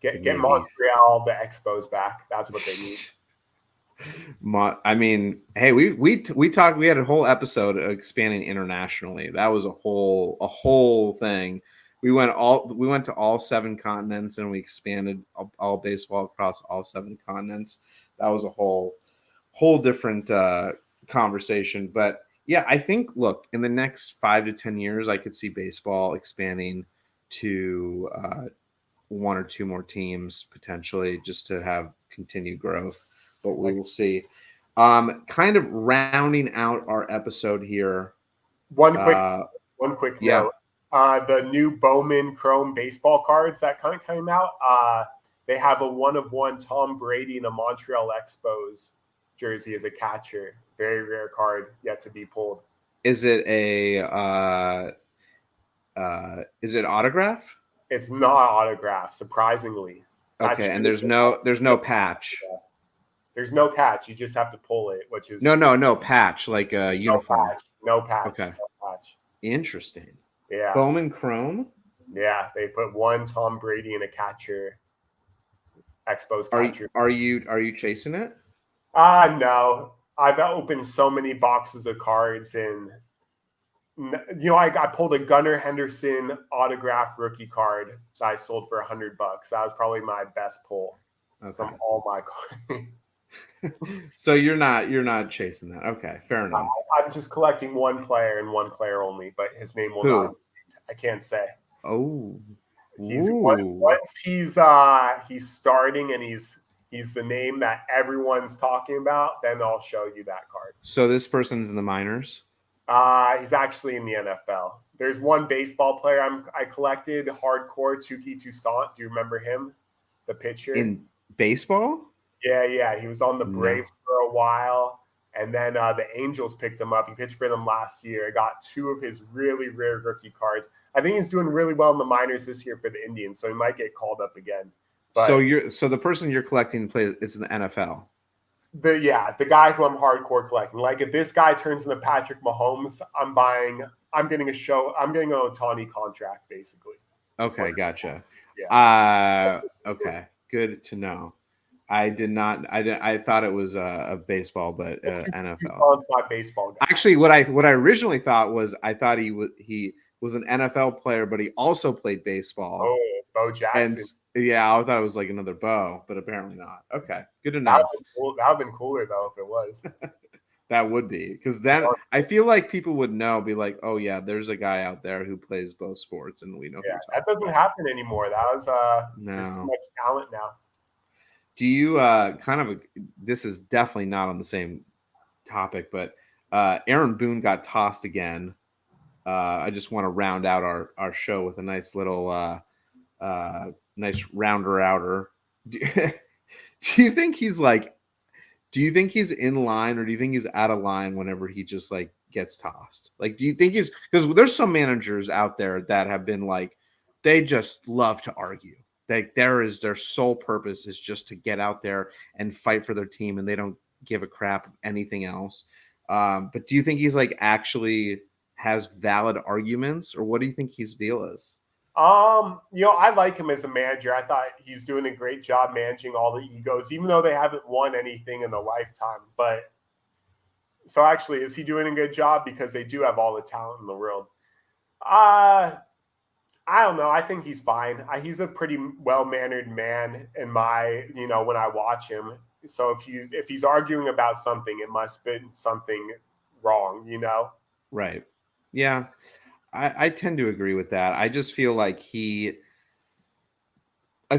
get Montreal the Expos back. That's what they need. Hey, we talked. We had a whole episode of expanding internationally. That was a whole thing. We went to all 7 continents and we expanded all baseball across all 7 continents. That was a whole different conversation. But yeah, I think look, in the next 5 to 10 years, I could see baseball expanding to 1 or 2 more teams potentially, just to have continued growth. But we will see. Kind of rounding out our episode here. One quick note. The new Bowman Chrome baseball cards that came out, they have a 1-of-1 Tom Brady in a Montreal Expos jersey as a catcher. Very rare card, yet to be pulled. Is it autograph? It's not autograph, surprisingly. Okay, and there's no patch. There's no catch. You just have to pull it, which is no patch, like a uniform. No patch. Okay. No patch. Interesting. Yeah. Bowman Chrome. Yeah, they put 1 Tom Brady and a catcher. Expos catcher. Are you chasing it? No. I've opened so many boxes of cards, and I pulled a Gunnar Henderson autograph rookie card that I sold for $100. That was probably my best pull from all my cards. So you're not chasing that. Okay, fair enough. I'm just collecting one player and one player only, but his name will not. I can't say. Oh, once he's starting and he's the name that everyone's talking about, then I'll show you that card. So this person's in the minors? He's actually in the NFL. There's one baseball player I collected, hardcore, Tuki Toussaint. Do you remember him? The pitcher? In baseball? Yeah. He was on the Braves for a while. And then the Angels picked him up. He pitched for them last year. Got 2 of his really rare rookie cards. I think he's doing really well in the minors this year for the Indians, so he might get called up again. But so the person you're collecting plays is in the NFL. The guy who I'm hardcore collecting. Like if this guy turns into Patrick Mahomes, I'm getting an Ohtani contract basically. Okay, gotcha. Yeah. Okay, good to know. I thought it was a baseball, but NFL. It's not baseball guy. Actually, what I originally thought was I thought he was an NFL player, but he also played baseball. Oh, Bo Jackson. And yeah, I thought it was like another Bo, but apparently not. Okay, good to know. That would have been cooler though if it was. That would be, because then I feel like people would know, be like, oh yeah, there's a guy out there who plays both sports, and we know. Yeah, that doesn't happen anymore. That was there's too much talent now. Do you this is definitely not on the same topic, but Aaron Boone got tossed again. I just want to round out our show with a nice little nice rounder outer. Do you think he's in line, or do you think he's out of line whenever he just like gets tossed? Like, do you think because there's some managers out there that have been like they just love to argue. Their sole purpose is just to get out there and fight for their team, and they don't give a crap of anything else. But do you think he's like actually has valid arguments, or what do you think his deal is? I like him as a manager. I thought he's doing a great job managing all the egos, even though they haven't won anything in a lifetime. But so actually, is he doing a good job? Because they do have all the talent in the world. I don't know. I think he's fine. He's a pretty well-mannered man in my, when I watch him. So if he's arguing about something, it must have been something wrong, Right. Yeah. I tend to agree with that. I just feel like it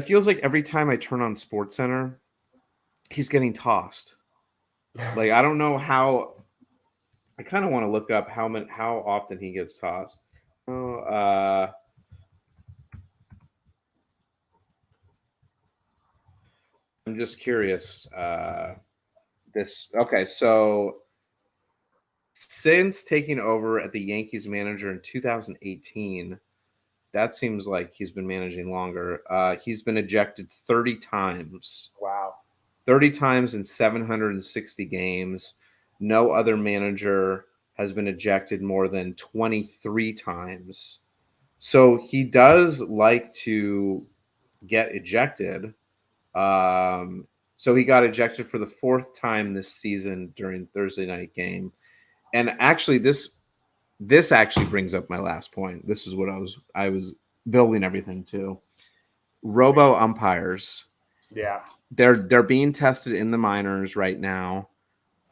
feels like every time I turn on SportsCenter, he's getting tossed. Like, I don't know how. I kind of want to look up how often he gets tossed. I'm just curious. Okay, so since taking over at the Yankees manager in 2018, that seems like he's been managing longer. He's been ejected 30 times. Wow. 30 times in 760 games. No other manager has been ejected more than 23 times. So he does like to get ejected. So he got ejected for the 4th time this season during Thursday night game. And actually, this actually brings up my last point. This is what I was building everything to. Robo umpires. Yeah. They're being tested in the minors right now.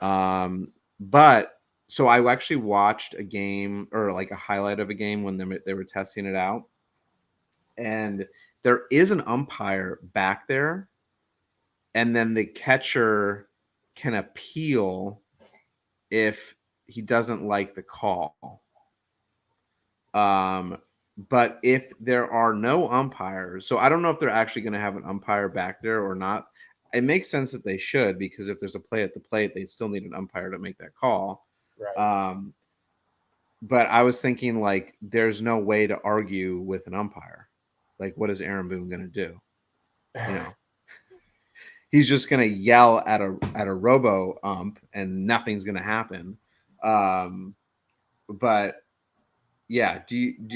But so I actually watched a game, or like a highlight of a game when they were testing it out. And there is an umpire back there, and then the catcher can appeal if he doesn't like the call. But if there are no umpires, so I don't know if they're actually going to have an umpire back there or not. It makes sense that they should, because if there's a play at the plate, they still need an umpire to make that call. Right. But I was thinking, like, there's no way to argue with an umpire. Like, what is Aaron Boone going to do? He's just going to yell at a robo ump, and nothing's going to happen. But yeah,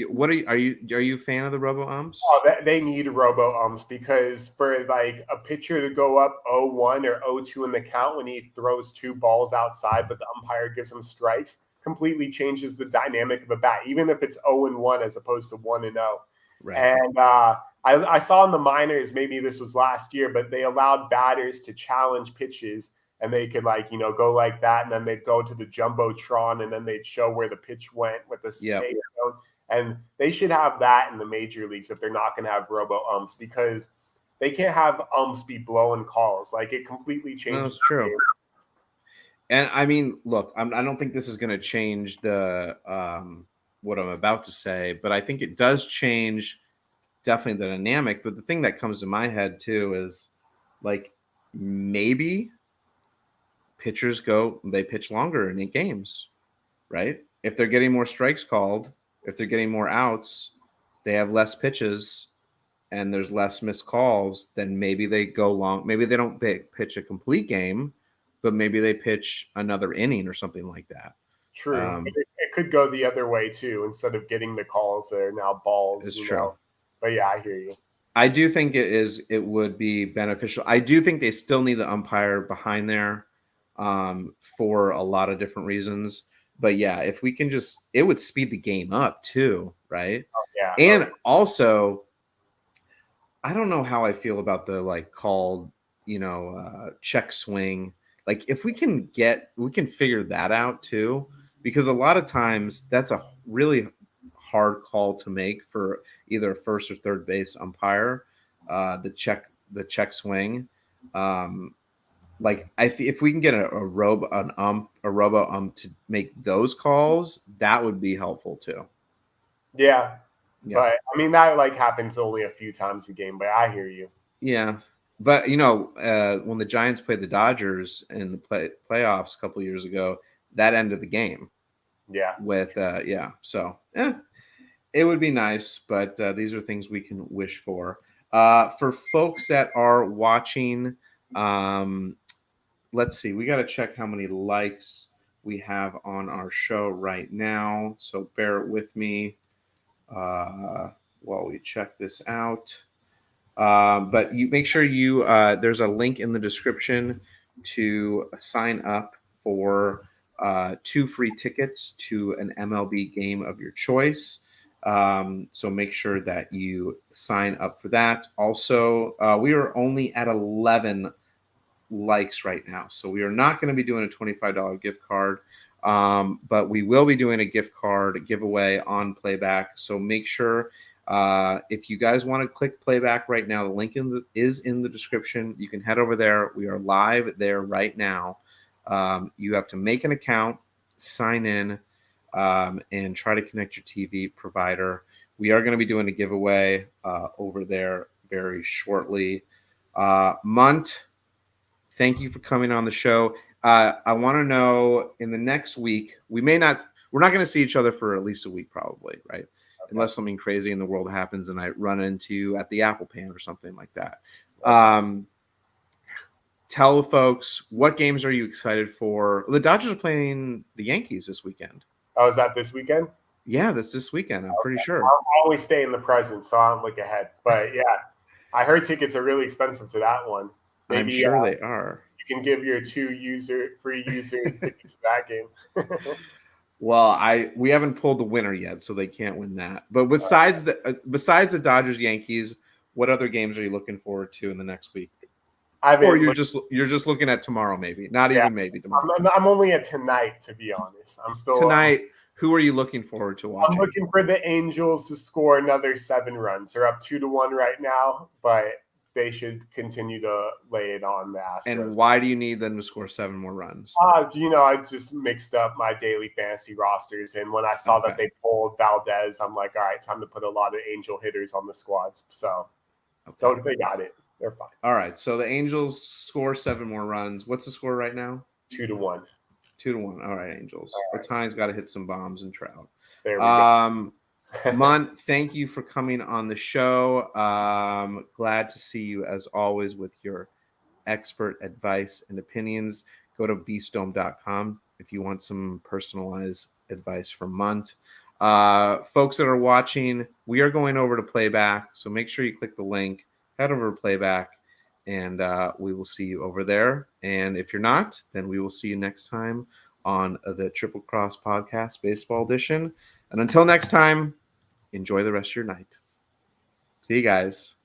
what are you a fan of the robo umps? Oh, they need robo umps, because for like a pitcher to go up 0-1 or 0-2 in the count when he throws 2 balls outside, but the umpire gives him strikes, completely changes the dynamic of a bat, even if it's 0-1 as opposed to 1-0. Right. And I saw in the minors, maybe this was last year, but they allowed batters to challenge pitches, and they could go like that, and then they'd go to the jumbotron, and then they'd show where the pitch went with the skate. And they should have that in the major leagues if they're not going to have robo umps, because they can't have umps be blowing calls. Like, it completely changes. No, that's true. Game. And I mean, look, I don't think this is going to change the what I'm about to say, but I think it does change definitely the dynamic. But the thing that comes to my head too is, like, maybe pitchers they pitch longer in games, right? If they're getting more strikes called, if they're getting more outs, they have less pitches, and there's less missed calls, then maybe they go long. Maybe they don't pitch a complete game, but maybe they pitch another inning or something like that. True. It could go the other way too. Instead of getting the calls, they're now balls. It's true. But yeah, I hear you. I do think it would be beneficial. I do think they still need the umpire behind there for a lot of different reasons. But yeah, if we can it would speed the game up too, right? Oh, yeah. And also, I don't know how I feel about the called, check swing. Like, if we can figure that out too, because a lot of times that's a really hard call to make for either a first or third base umpire, the check swing. If we can get a robo ump to make those calls, that would be helpful too. Yeah. But I mean, that happens only a few times a game, but I hear you. Yeah. But when the Giants played the Dodgers in the playoffs a couple years ago, that ended the game. Yeah. With So yeah. It would be nice, but these are things we can wish for. For folks that are watching, let's see. We got to check how many likes we have on our show right now. So bear with me while we check this out. But you make sure you there's a link in the description to sign up for 2 free tickets to an MLB game of your choice. So make sure that you sign up for that. Also, we are only at 11 likes right now, so we are not going to be doing a $25 gift card, but we will be doing a gift card giveaway on PlayBack. So make sure if you guys want to click PlayBack right now, the link is in the description. You can head over there. We are live there right now. You have to make an account, sign in, and try to connect your TV provider. We are going to be doing a giveaway over there very shortly. Munt, thank you for coming on the show. I want to know in the next week, we're not going to see each other for at least a week, probably, right? Okay. Unless something crazy in the world happens and I run into you at the Apple Pan or something like that. Tell folks, what games are you excited for? The Dodgers are playing the Yankees this weekend. Oh, is that this weekend? Yeah, that's this weekend. I'm pretty sure. I'll always stay in the present, so I don't look ahead. But yeah, I heard tickets are really expensive to that one. Maybe, I'm sure they are. You can give your 2 free users tickets to that game. Well, we haven't pulled the winner yet, so they can't win that. But besides the Dodgers Yankees, what other games are you looking forward to in the next week? Or you're just looking at tomorrow, maybe. Not even maybe tomorrow. I'm only at tonight, to be honest. I'm still tonight. Who are you looking forward to watching? I'm looking for the Angels to score another 7 runs. They're up 2-1 right now, but they should continue to lay it on the Astros. And why do you need them to score 7 more runs? I just mixed up my daily fantasy rosters, and when I saw that they pulled Valdez, I'm like, all right, time to put a lot of Angel hitters on the squads. So they got it. They're fine. All right. So the Angels score 7 more runs. What's the score right now? 2-1. 2-1. All right, Angels. Ohtani's got to hit some bombs and Trout. There we go. Munt, thank you for coming on the show. Glad to see you as always with your expert advice and opinions. Go to beastdome.com if you want some personalized advice from Munt. Folks that are watching, we are going over to PlayBack, so make sure you click the link, head over to PlayBack, and we will see you over there. And if you're not, then we will see you next time on the Triple Cross Podcast Baseball Edition. And until next time, enjoy the rest of your night. See you guys.